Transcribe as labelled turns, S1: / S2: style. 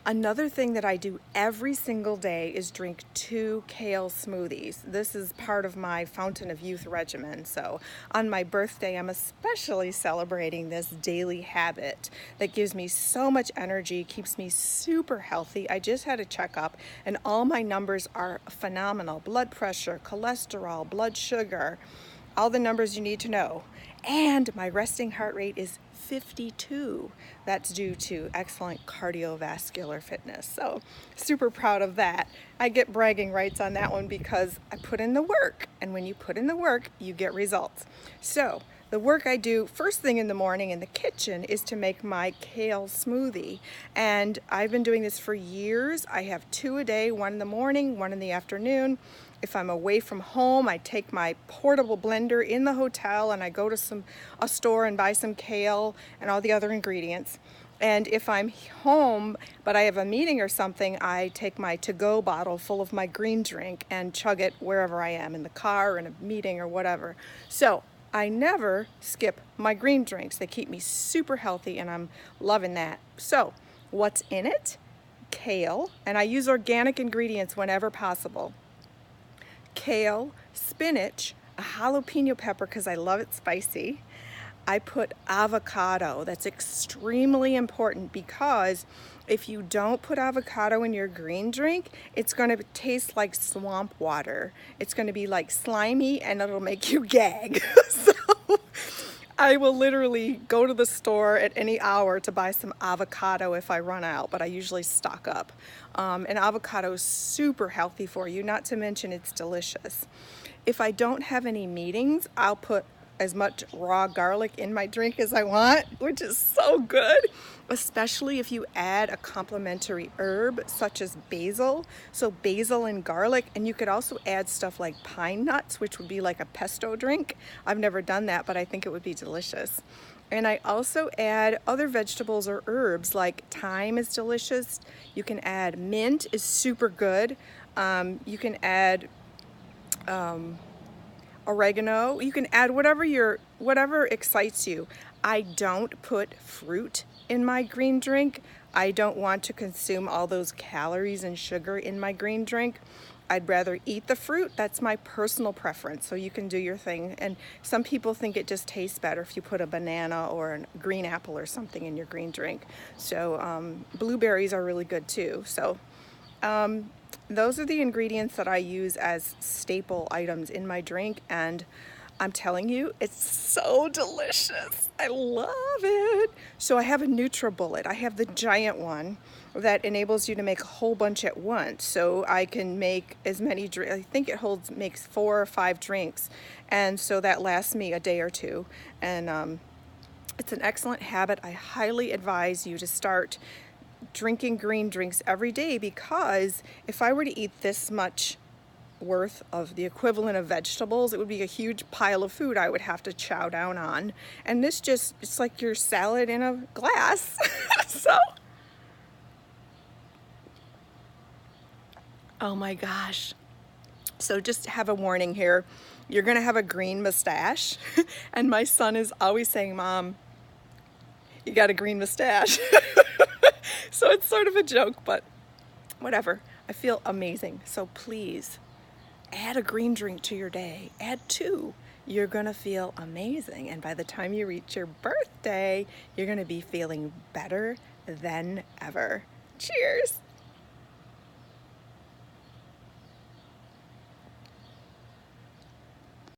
S1: Another thing that I do every single day is drink 2 kale smoothies. This is part of my Fountain of Youth regimen. So on my birthday, I'm especially celebrating this daily habit that gives me so much energy, keeps me super healthy. I just had a checkup and all my numbers are phenomenal. Blood pressure, cholesterol, blood sugar, all the numbers you need to know. And my resting heart rate is 52. That's due to excellent cardiovascular fitness. So super proud of that. I get bragging rights on that one because I put in the work. And when you put in the work, you get results. So the work I do first thing in the morning in the kitchen is to make my kale smoothie. And I've been doing this for years. I have 2 a day, 1 in the morning, 1 in the afternoon. If I'm away from home, I take my portable blender in the hotel and I go to a store and buy some kale and all the other ingredients. And if I'm home, but I have a meeting or something, I take my to-go bottle full of my green drink and chug it wherever I am, in the car, in a meeting or whatever. So I never skip my green drinks. They keep me super healthy and I'm loving that. So what's in it? Kale, and I use organic ingredients whenever possible. Kale, spinach, a jalapeno pepper because I love it spicy. I put avocado. That's extremely important because if you don't put avocado in your green drink, it's going to taste like swamp water. It's going to be like slimy and it'll make you gag. So I will literally go to the store at any hour to buy some avocado if I run out, but I usually stock up. And avocado is super healthy for you, not to mention it's delicious. If I don't have any meetings, I'll put as much raw garlic in my drink as I want, which is so good, especially if you add a complementary herb such as basil. So basil and garlic, and you could also add stuff like pine nuts, which would be like a pesto drink. I've never done that, but I think it would be delicious. And I also add other vegetables or herbs, like thyme is delicious. You can add mint, is super good. You can add oregano. You can add whatever excites you. I don't put fruit in my green drink. I don't want to consume all those calories and sugar in my green drink. I'd rather eat the fruit. That's my personal preference, so you can do your thing. And some people think it just tastes better if you put a banana or a green apple or something in your green drink. So blueberries are really good too. So those are the ingredients that I use as staple items in my drink, and I'm telling you, it's so delicious. I love it. So I have a NutriBullet. I have the giant one that enables you to make a whole bunch at once. So I can make as many drinks. I think it makes 4 or 5 drinks, and so that lasts me a day or two. And it's an excellent habit. I highly advise you to start drinking green drinks every day, because if I were to eat this much worth of the equivalent of vegetables, it would be a huge pile of food I would have to chow down on. And this it's like your salad in a glass. So, oh my gosh. So just have a warning here. You're gonna have a green mustache. And my son is always saying, "Mom, you got a green mustache." So it's sort of a joke, but whatever. I feel amazing. So please add a green drink to your day. Add 2. You're gonna feel amazing. And by the time you reach your birthday, you're gonna be feeling better than ever. Cheers.